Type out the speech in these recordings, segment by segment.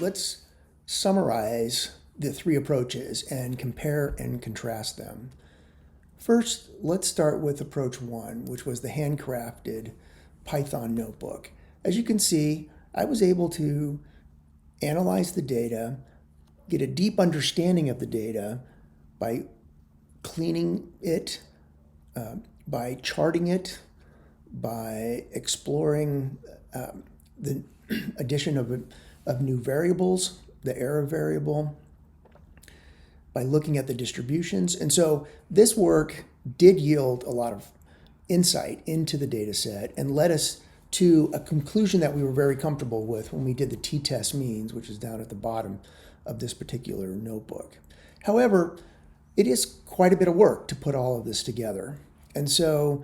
let's summarize the three approaches and compare and contrast them. First, let's start with approach one, which was the handcrafted Python notebook. As you can see, I was able to analyze the data, get a deep understanding of the data by cleaning it, by charting it, by exploring the addition of new variables, the error variable, by looking at the distributions. And so this work did yield a lot of insight into the data set and led us to a conclusion that we were very comfortable with when we did the t-test means, which is down at the bottom of this particular notebook. However, it is quite a bit of work to put all of this together. And so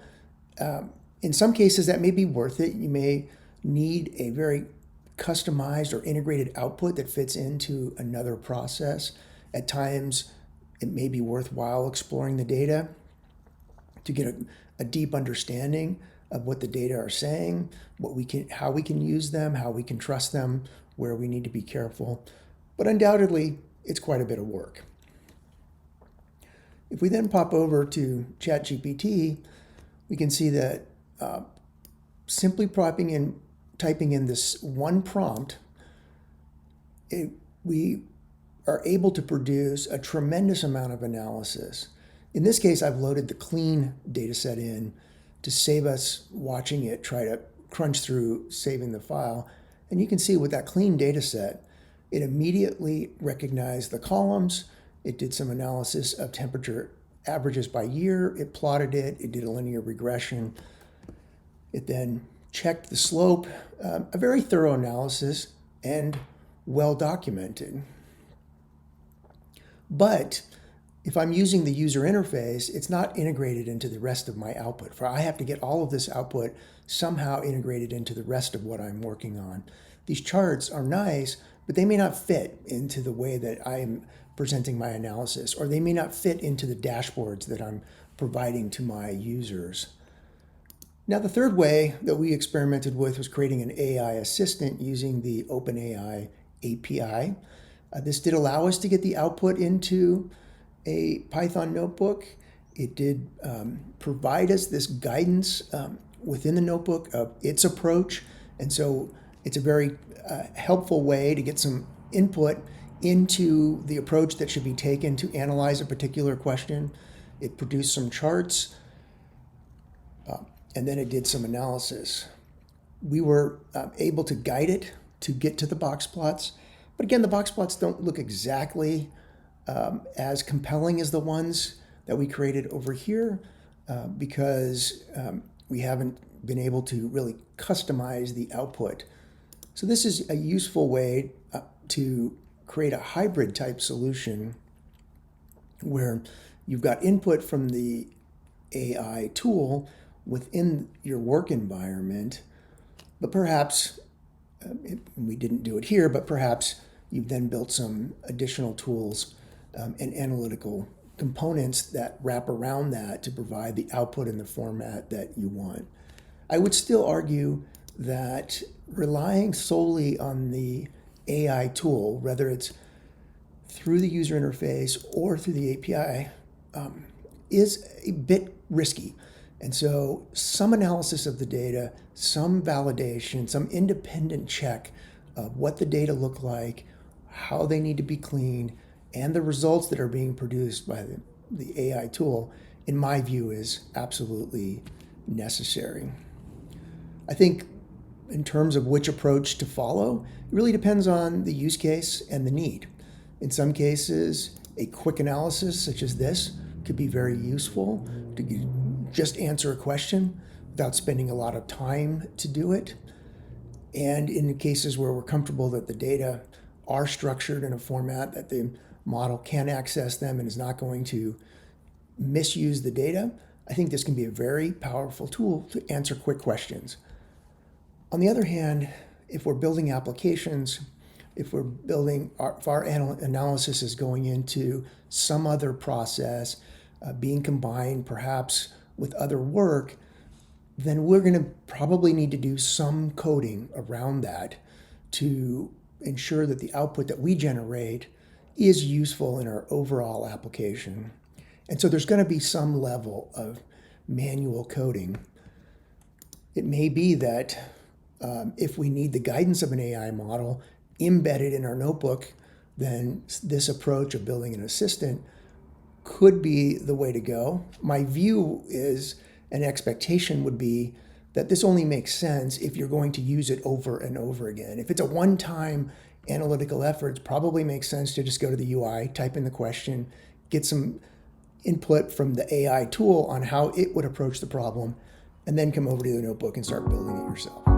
in some cases that may be worth it. You may need a very customized or integrated output that fits into another process. At times, it may be worthwhile exploring the data to get a deep understanding of what the data are saying, how we can use them, how we can trust them, where we need to be careful. But undoubtedly, it's quite a bit of work. If we then pop over to ChatGPT, we can see that simply typing in this one prompt, we are able to produce a tremendous amount of analysis. In this case, I've loaded the clean data set in to save us watching it try to crunch through saving the file. And you can see with that clean data set, it immediately recognized the columns. It did some analysis of temperature averages by year. It plotted it. It did a linear regression. It then checked the slope, a very thorough analysis and well documented. But if I'm using the user interface, it's not integrated into the rest of my output. For I have to get all of this output somehow integrated into the rest of what I'm working on. These charts are nice, but they may not fit into the way that I am presenting my analysis, or they may not fit into the dashboards that I'm providing to my users. Now, the third way that we experimented with was creating an AI assistant using the OpenAI API. This did allow us to get the output into a Python notebook. It did provide us this guidance within the notebook of its approach. And so it's a very helpful way to get some input into the approach that should be taken to analyze a particular question. It produced some charts, and then it did some analysis. We were able to guide it to get to the box plots. But again, the box plots don't look exactly as compelling as the ones that we created over here because we haven't been able to really customize the output. So this is a useful way to create a hybrid type solution where you've got input from the AI tool within your work environment, but perhaps, we didn't do it here, but perhaps you've then built some additional tools and analytical components that wrap around that to provide the output in the format that you want. I would still argue that relying solely on the AI tool, whether it's through the user interface or through the API, is a bit risky. And so some analysis of the data, some validation, some independent check of what the data look like, how they need to be cleaned, and the results that are being produced by the AI tool, in my view, is absolutely necessary. I think in terms of which approach to follow, it really depends on the use case and the need. In some cases, a quick analysis such as this could be very useful to just answer a question without spending a lot of time to do it. And in the cases where we're comfortable that the data are structured in a format that the model can access them and is not going to misuse the data, I think this can be a very powerful tool to answer quick questions. On the other hand, if we're building applications, if we're building if our analysis is going into some other process, being combined perhaps with other work, then we're going to probably need to do some coding around that to ensure that the output that we generate is useful in our overall application. And so there's going to be some level of manual coding. It may be that if we need the guidance of an AI model embedded in our notebook, then this approach of building an assistant could be the way to go. My view is, an expectation would be that this only makes sense if you're going to use it over and over again. If it's a one-time analytical effort, it probably makes sense to just go to the UI, type in the question, get some input from the AI tool on how it would approach the problem, and then come over to the notebook and start building it yourself.